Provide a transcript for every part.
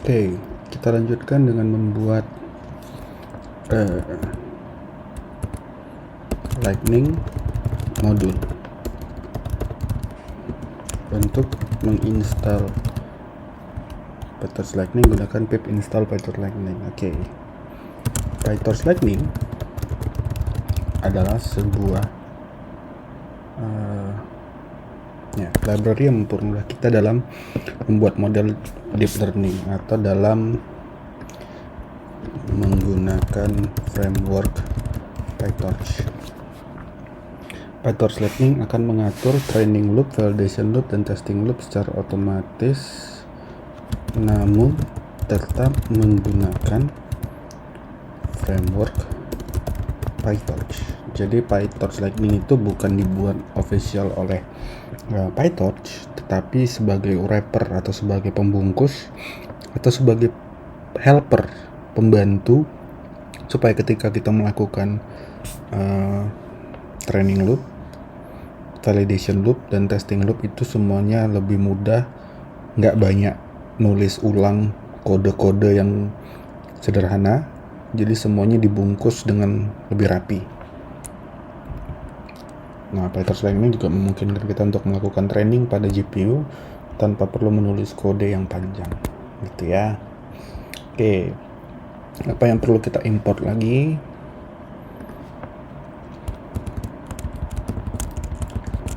Oke, kita lanjutkan dengan membuat Lightning modul. Untuk menginstal PyTorch Lightning, gunakan pip install PyTorch Lightning. Oke. PyTorch Lightning adalah sebuah library yang mempermudah kita dalam membuat model deep learning atau dalam menggunakan framework PyTorch. PyTorch Lightning akan mengatur training loop, validation loop, dan testing loop secara otomatis, namun tetap menggunakan framework PyTorch. Jadi PyTorch Lightning itu bukan dibuat official oleh PyTorch, tetapi sebagai wrapper atau sebagai pembungkus atau sebagai helper, pembantu, supaya ketika kita melakukan training loop, validation loop, dan testing loop itu semuanya lebih mudah, nggak banyak nulis ulang kode-kode yang sederhana, jadi semuanya dibungkus dengan lebih rapi. Nah, PyTorch Lightning juga memungkinkan kita untuk melakukan training pada GPU tanpa perlu menulis kode yang panjang, gitu ya. Oke, apa yang perlu kita import lagi?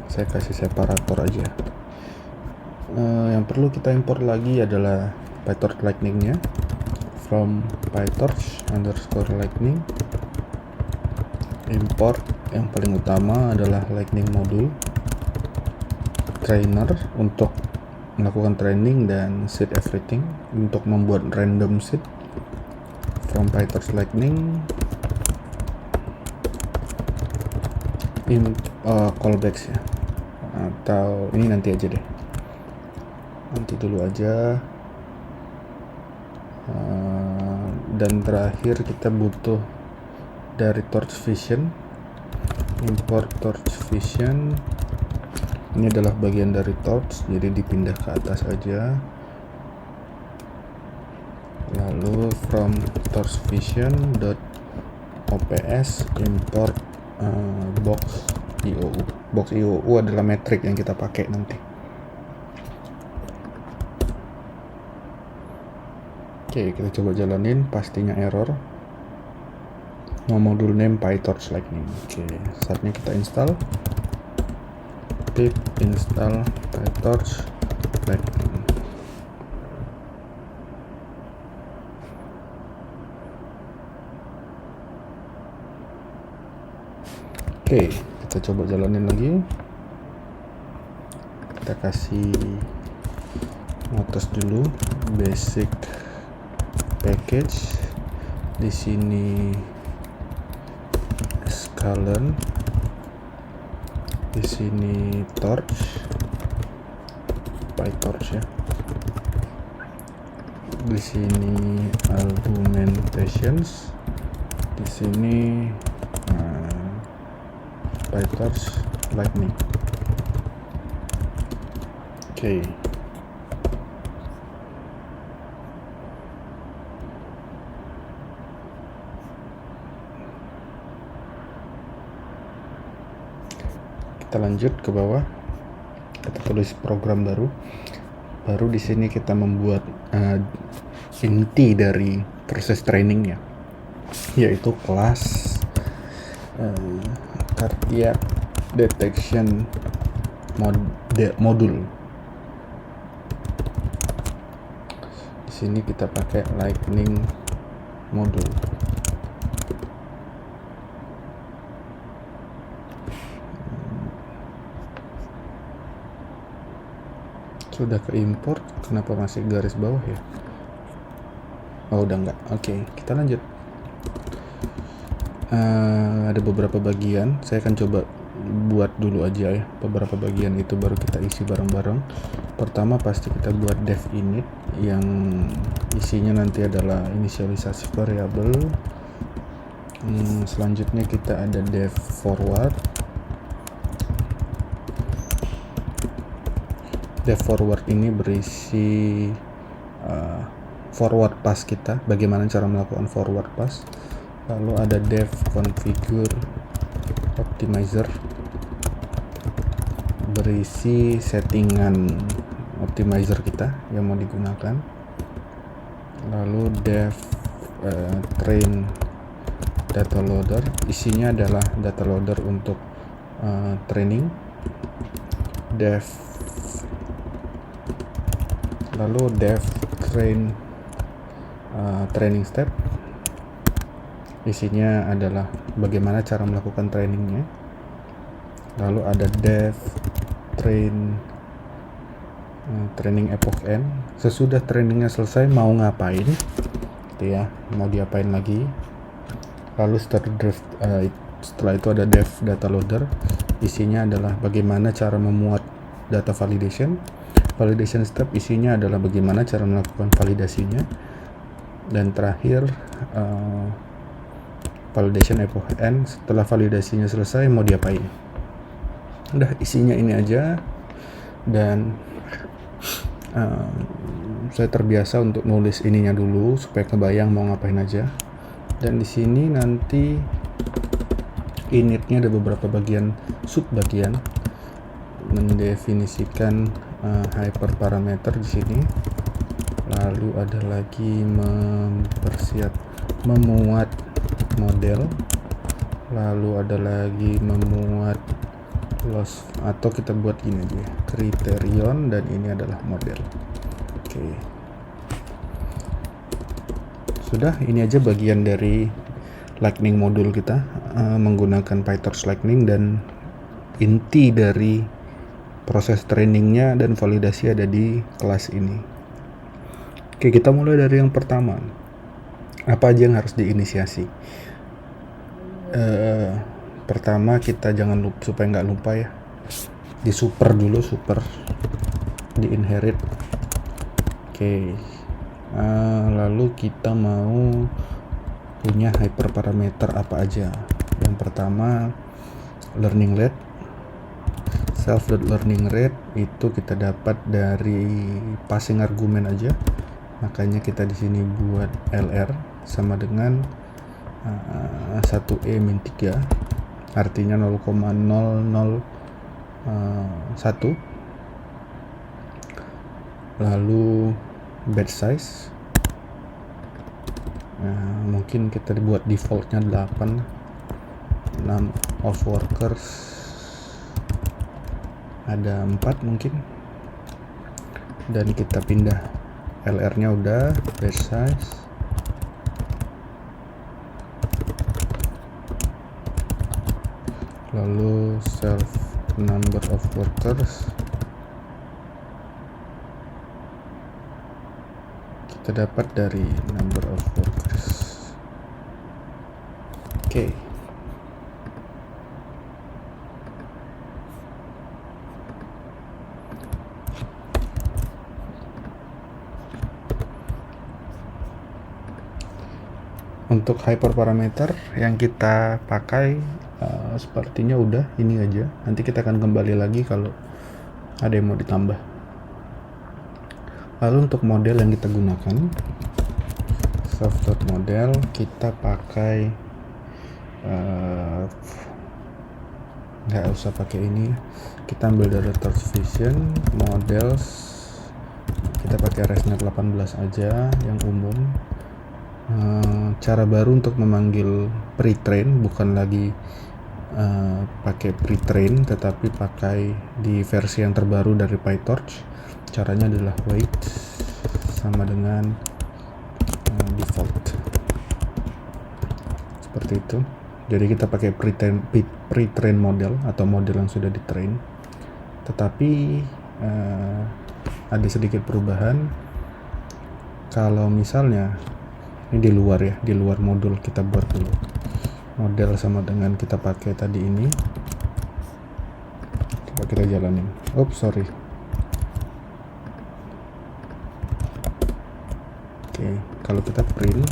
Saya kasih separator aja. Yang perlu kita import lagi adalah PyTorch Lightning-nya, from PyTorch_Lightning. Import yang paling utama adalah Lightning module, trainer untuk melakukan training, dan seed everything untuk membuat random seed from PyTorch Lightning. Callbacks ya, atau ini nanti aja deh, nanti dulu aja. Dan terakhir kita butuh dari Torch Vision, import Torch Vision. Ini adalah bagian dari Torch, jadi dipindah ke atas aja. Lalu from Torch Vision .ops import box IOU. Box IOU adalah metrik yang kita pakai nanti. Oke, kita coba jalanin, pastinya error. Module name PyTorch Lightning. Oke, saatnya kita install. Pip install PyTorch Lightning. Oke, kita coba jalanin lagi. Kita kasih notes dulu, basic package. Di sini Scalern, di sini Torch, PyTorch ya. Di sini argumentations, di sini PyTorch Lightning. Oke. Kita lanjut ke bawah, kita tulis program baru. Baru di sini kita membuat inti dari proses trainingnya, yaitu kelas cardiac detection module. Di sini kita pakai Lightning module. Sudah ke import, kenapa masih garis bawah ya? Oh, udah enggak. Oke, kita lanjut. Ada beberapa bagian, saya akan coba buat dulu aja ya. Beberapa bagian itu baru kita isi bareng-bareng. Pertama pasti kita buat dev init yang isinya nanti adalah inisialisasi variabel. Selanjutnya kita ada dev forward. Dev forward ini berisi forward pass kita, bagaimana cara melakukan forward pass. Lalu ada dev configure optimizer, berisi settingan optimizer kita yang mau digunakan. Lalu dev train data loader, isinya adalah data loader untuk training. Dev lalu dev train training step, isinya adalah bagaimana cara melakukan trainingnya. Lalu ada dev train training epoch end, sesudah trainingnya selesai mau ngapain gitu ya, mau diapain lagi. Lalu setelah itu ada dev data loader, isinya adalah bagaimana cara memuat data validation. Validation step, isinya adalah bagaimana cara melakukan validasinya. Dan terakhir validation epoch end, setelah validasinya selesai mau diapain. Udah, isinya ini aja. Dan saya terbiasa untuk nulis ininya dulu supaya kebayang mau ngapain aja. Dan di sini nanti initnya ada beberapa bagian, sub bagian mendefinisikan hyperparameter di sini. Lalu ada lagi memuat model. Lalu ada lagi memuat loss, atau kita buat gini aja, kriterion, dan ini adalah model. Oke. Sudah, ini aja bagian dari Lightning modul kita menggunakan PyTorch Lightning, dan inti dari proses trainingnya dan validasi ada di kelas ini. Oke, kita mulai dari yang pertama. Apa aja yang harus diinisiasi? Pertama, kita jangan lupa, supaya nggak lupa ya, di super dulu, super di inherit. Oke. Lalu kita mau punya hyperparameter apa aja. Yang pertama, learning rate. Self.learning rate itu kita dapat dari passing argumen aja. Makanya kita di sini buat LR sama dengan 1E min 3, artinya 0,001. Lalu batch size, mungkin kita dibuat defaultnya 8. Number of workers ada 4 mungkin, dan kita pindah LR nya udah, batch size, lalu self number of workers kita dapat dari number of workers. Oke. Untuk hyperparameter yang kita pakai sepertinya udah ini aja. Nanti kita akan kembali lagi kalau ada yang mau ditambah. Lalu untuk model yang kita gunakan, soft.model, kita pakai nggak usah pakai ini, kita ambil dari Torch Vision models, kita pakai ResNet 18 aja yang umum. Cara baru untuk memanggil pre-train, bukan lagi pakai pre-train, tetapi pakai di versi yang terbaru dari PyTorch. Caranya adalah wait sama dengan default, seperti itu. Jadi kita pakai pre-train model atau model yang sudah di-train, tetapi ada sedikit perubahan. Kalau misalnya ini di luar ya, di luar modul, kita buat dulu model sama dengan kita pakai tadi ini. Coba kita jalanin. Sorry. Oke, kalau kita print,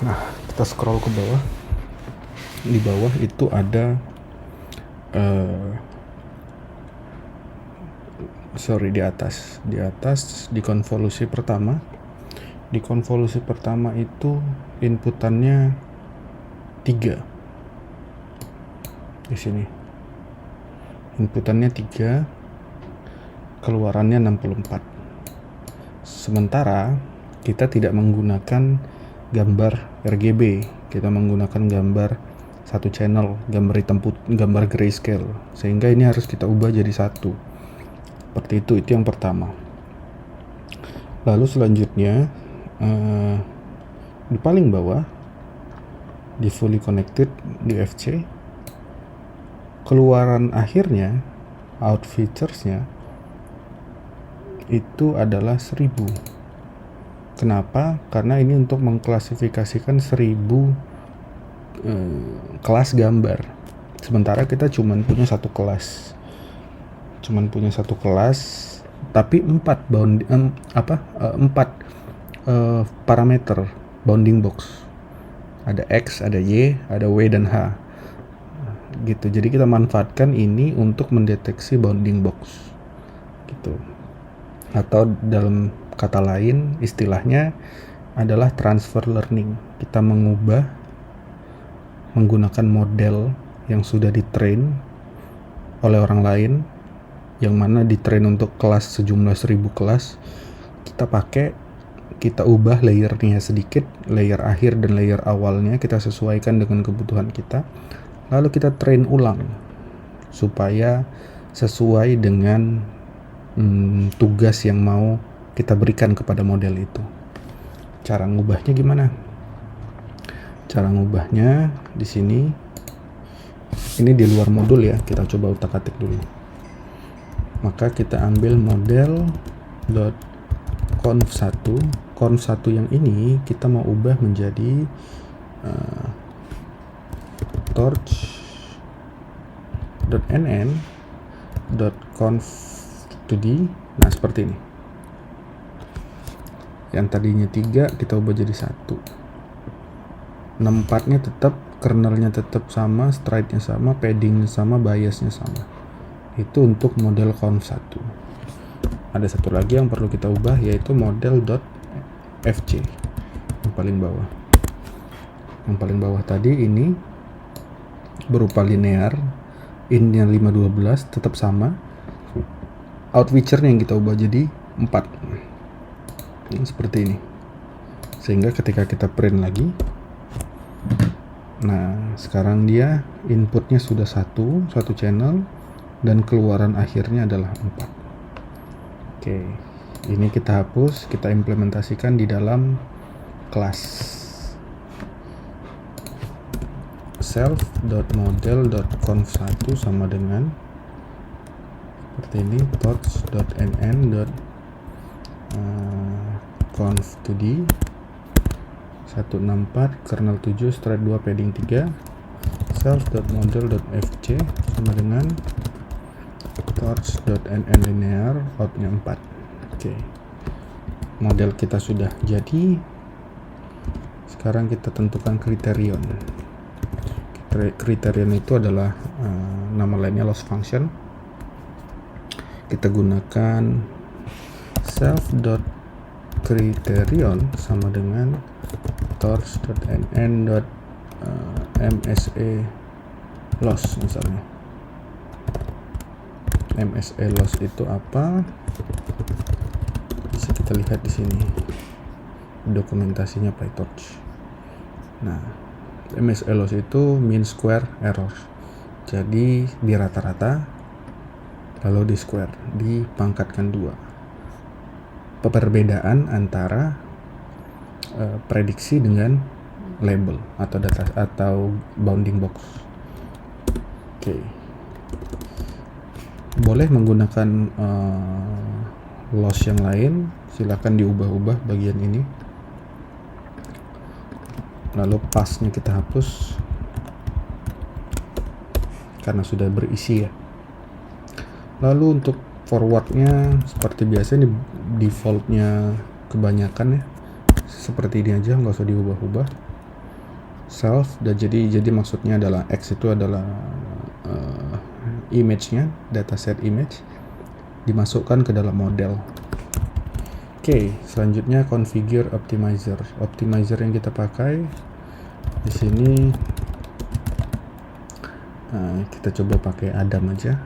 nah kita scroll ke bawah. Di bawah itu ada di atas di konvolusi pertama. Di konvolusi pertama itu inputannya 3. Di sini inputannya 3, keluarannya 64. Sementara kita tidak menggunakan gambar RGB, kita menggunakan gambar satu channel, gambar hitam putih, gambar grayscale, sehingga ini harus kita ubah jadi satu. Seperti itu yang pertama. Lalu selanjutnya di paling bawah, di fully connected di FC, keluaran akhirnya, out featuresnya itu adalah 1000. Kenapa? Karena ini untuk mengklasifikasikan 1000 kelas gambar. Sementara kita cuman punya satu kelas, tapi 4 parameter bounding box. Ada X, ada Y, ada W dan H. Gitu. Jadi kita manfaatkan ini untuk mendeteksi bounding box. Gitu. Atau dalam kata lain, istilahnya adalah transfer learning. Kita menggunakan model yang sudah ditrain oleh orang lain, yang mana ditrain untuk kelas sejumlah 1000 kelas. Kita ubah layernya sedikit, layer akhir dan layer awalnya kita sesuaikan dengan kebutuhan kita, lalu kita train ulang supaya sesuai dengan tugas yang mau kita berikan kepada model itu. Cara ngubahnya gimana? Cara ngubahnya di sini, ini di luar modul ya, kita coba utak-atik dulu. Maka kita ambil model conv1 yang ini kita mau ubah menjadi torch.nn.conv2d. Nah, seperti ini. Yang tadinya 3 kita ubah jadi 1. 64-nya tetap, kernelnya tetap sama, stride-nya sama, padding-nya sama, bias-nya sama. Itu untuk model conv1. Ada satu lagi yang perlu kita ubah, yaitu model.fc yang paling bawah. Yang paling bawah tadi ini berupa linear, in-nya 512 tetap sama, out feature-nya yang kita ubah jadi 4. Seperti ini. Sehingga ketika kita print lagi, nah sekarang dia inputnya sudah satu channel dan keluaran akhirnya adalah 4. Oke, ini kita hapus, kita implementasikan di dalam kelas self.model.conv1 sama dengan seperti ini, torch.nn.conv2d 164 kernel 7 stride 2 padding 3 self.model.fc sama dengan torch.nn linear outnya 4. Oke. Model kita sudah jadi. Sekarang kita tentukan kriterion. Kriterion itu adalah nama lainnya loss function. Kita gunakan self.criterion sama dengan torch.nn.msa loss misalnya. MSA loss itu apa? Bisa kita lihat di sini dokumentasinya PyTorch. Nah, MSA loss itu mean square error. Jadi di rata-rata lalu di square, dipangkatkan 2. Perbedaan antara prediksi dengan label atau data atau bounding box. Oke. Boleh menggunakan loss yang lain, silakan diubah-ubah bagian ini. Lalu pasnya kita hapus karena sudah berisi ya. Lalu untuk forwardnya seperti biasa, ini defaultnya kebanyakan ya, seperti ini aja, nggak usah diubah-ubah. Self, dan jadi maksudnya adalah X itu adalah image-nya, dataset image. dimasukkan ke dalam model. Oke, selanjutnya configure optimizer. Optimizer yang kita pakai di sini, kita coba pakai Adam aja,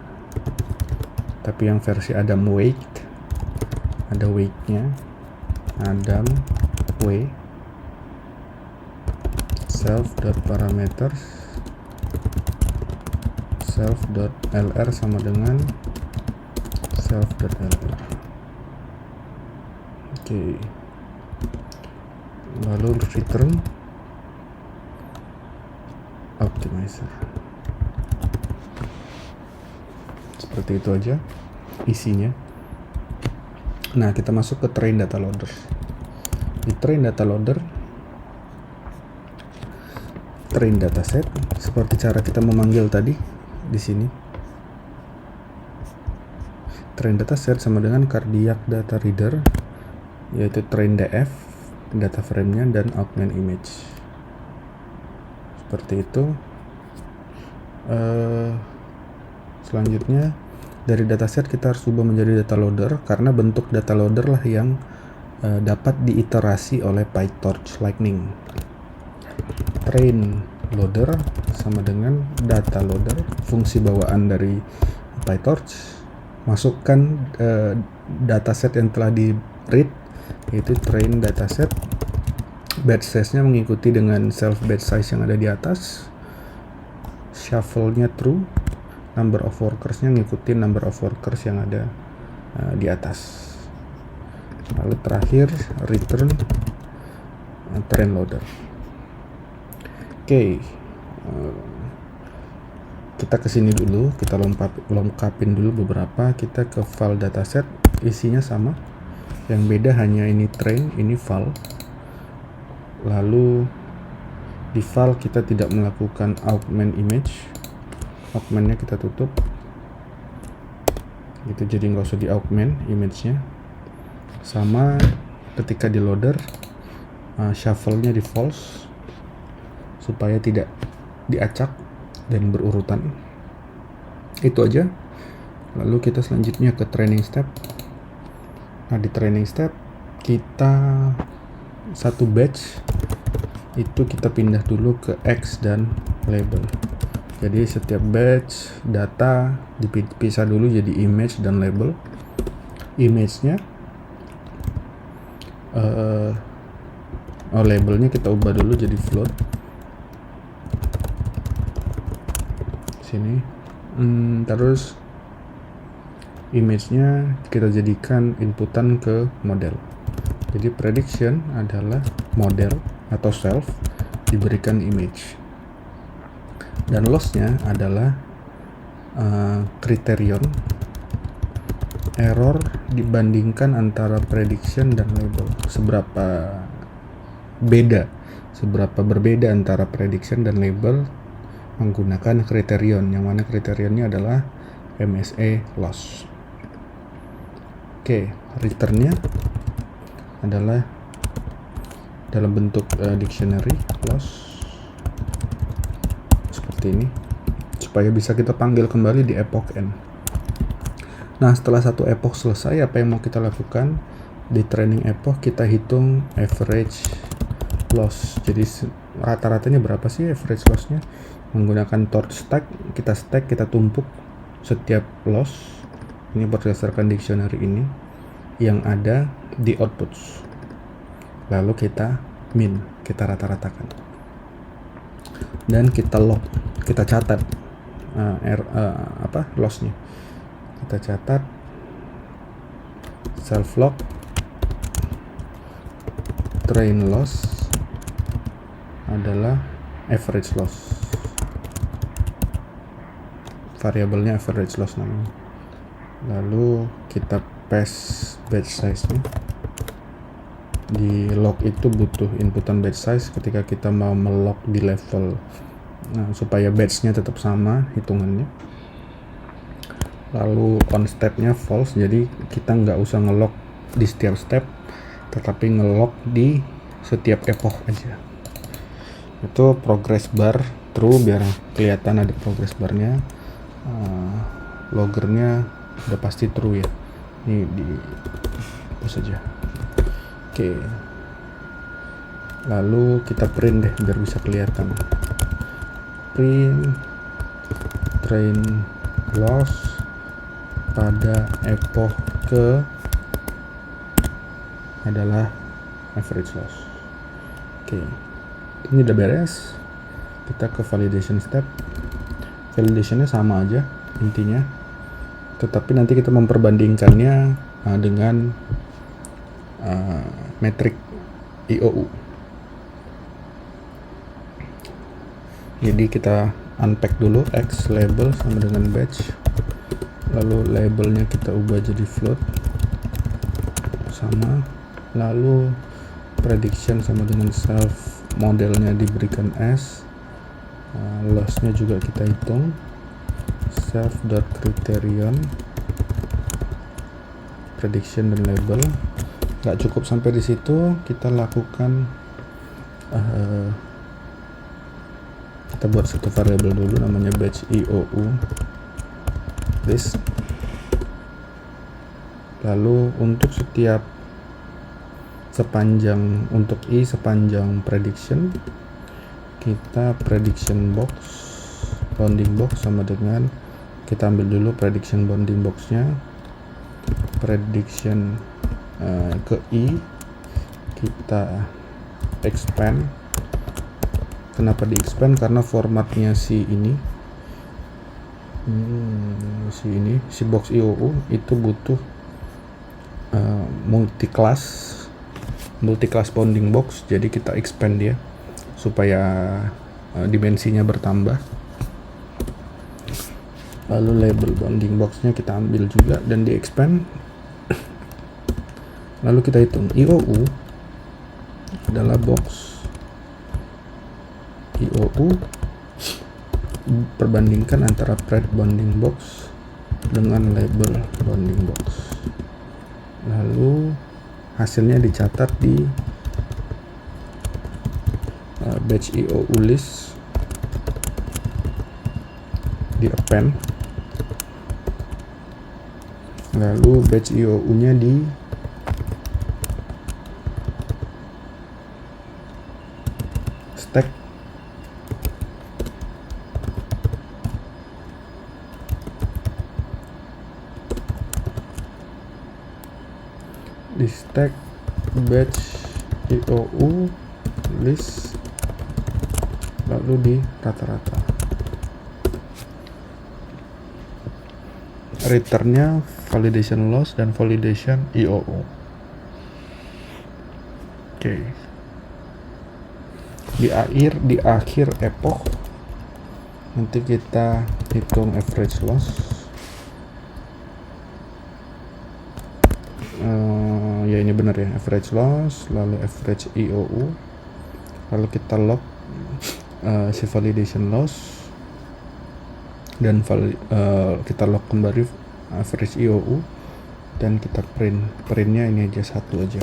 tapi yang versi Adam weight, ada weight-nya, Adam weight self.parameters self.lr sama dengan self.lr. Oke, lalu return optimizer. Seperti itu aja isinya. Nah, kita masuk ke train data loader. Di train data loader, train dataset seperti cara kita memanggil tadi di sini. Train dataset sama dengan cardiac data reader, yaitu train df data frame-nya dan augment image. Seperti itu. Selanjutnya dari dataset kita harus ubah menjadi data loader, karena bentuk data loader lah yang dapat diiterasi oleh PyTorch Lightning. Train loader sama dengan data loader, fungsi bawaan dari PyTorch. Masukkan dataset yang telah di read, yaitu train dataset. Batch size-nya mengikuti dengan self batch size yang ada di atas. Shuffle-nya true. Number of workers-nya ngikutin number of workers yang ada di atas. Lalu terakhir return train loader. Oke, kita kesini dulu, kita lengkapin dulu beberapa. Kita ke file dataset, isinya sama, yang beda hanya ini train, ini file. Lalu di file kita tidak melakukan augment image, augmentnya kita tutup gitu, jadi nggak usah di augment image-nya. Sama ketika di loader, shuffle-nya di false supaya tidak diacak dan berurutan. Itu aja. Lalu kita selanjutnya ke training step. Nah, di training step kita satu batch itu kita pindah dulu ke X dan label. Jadi setiap batch data dipisah dulu jadi image dan label. Image-nya labelnya kita ubah dulu jadi float. Sini. Terus image-nya kita jadikan inputan ke model. Jadi prediction adalah model atau self diberikan image. Dan loss-nya adalah kriterion error dibandingkan antara prediction dan label. Seberapa berbeda antara prediction dan label menggunakan kriterion, yang mana kriterionnya adalah MSE loss. Oke, returnnya adalah dalam bentuk dictionary loss seperti ini, supaya bisa kita panggil kembali di epoch end. Nah, setelah satu epoch selesai, apa yang mau kita lakukan? Di training epoch kita hitung average loss. Jadi rata-ratanya berapa sih average loss-nya? Menggunakan torch stack, kita tumpuk setiap loss ini berdasarkan dictionary ini yang ada di outputs. Lalu kita min, kita rata-ratakan. Dan kita log, kita catat loss-nya. Kita catat self log train loss adalah average loss. Variabelnya average loss namanya. Lalu kita paste batch size-nya. Di log itu butuh inputan batch size ketika kita mau melog di level, supaya batch-nya tetap sama hitungannya. Lalu on step-nya false, jadi kita nggak usah ngelog di setiap step, tetapi ngelog di setiap epoch aja. Itu progress bar true biar kelihatan ada progress barnya. Loggernya udah pasti true ya. Ini di hapus saja. Oke, lalu kita print deh biar bisa kelihatan. Print train loss pada epoch ke adalah average loss. Oke, ini udah beres. Kita ke validation step. Validationnya sama aja intinya, tetapi nanti kita memperbandingkannya dengan metrik IOU. Jadi kita unpack dulu X label sama dengan batch, lalu labelnya kita ubah jadi float sama, lalu prediction sama dengan self, modelnya diberikan S, lossnya juga kita hitung, self.criterion, prediction dan label. Nggak cukup sampai di situ, kita lakukan kita buat satu variabel dulu namanya batch IOU list. Lalu untuk setiap untuk I sepanjang prediction, kita prediction box, bounding box sama dengan, kita ambil dulu prediction bounding boxnya, prediction ke I kita expand. Kenapa di expand? Karena formatnya si box IOU itu butuh multi class bounding box, jadi kita expand dia supaya dimensinya bertambah. Lalu label bounding boxnya kita ambil juga dan di expand. Lalu kita hitung IOU adalah box IOU perbandingkan antara pred bounding box dengan label bounding box. Lalu hasilnya dicatat di batch IOU list, di append. Lalu batch IOU nya di stack. Di stack batch IOU list, lalu di rata-rata. Returnnya validation loss dan validation IOU. Oke. Di akhir epoch nanti kita hitung average loss. Ya ini benar ya, average loss, lalu average IOU, lalu kita log si validation loss dan kita log kembali average IOU dan kita printnya ini aja, satu aja,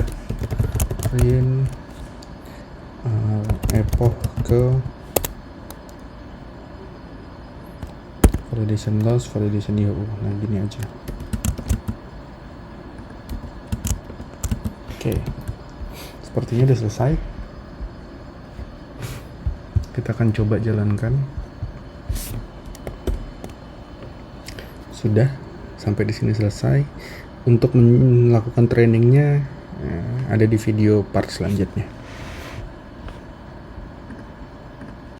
print epoch ke validation loss, validation IOU. Nah gini aja. Oke, sepertinya udah selesai. Kita akan coba jalankan. Sudah sampai di sini selesai. Untuk melakukan trainingnya ada di video part selanjutnya.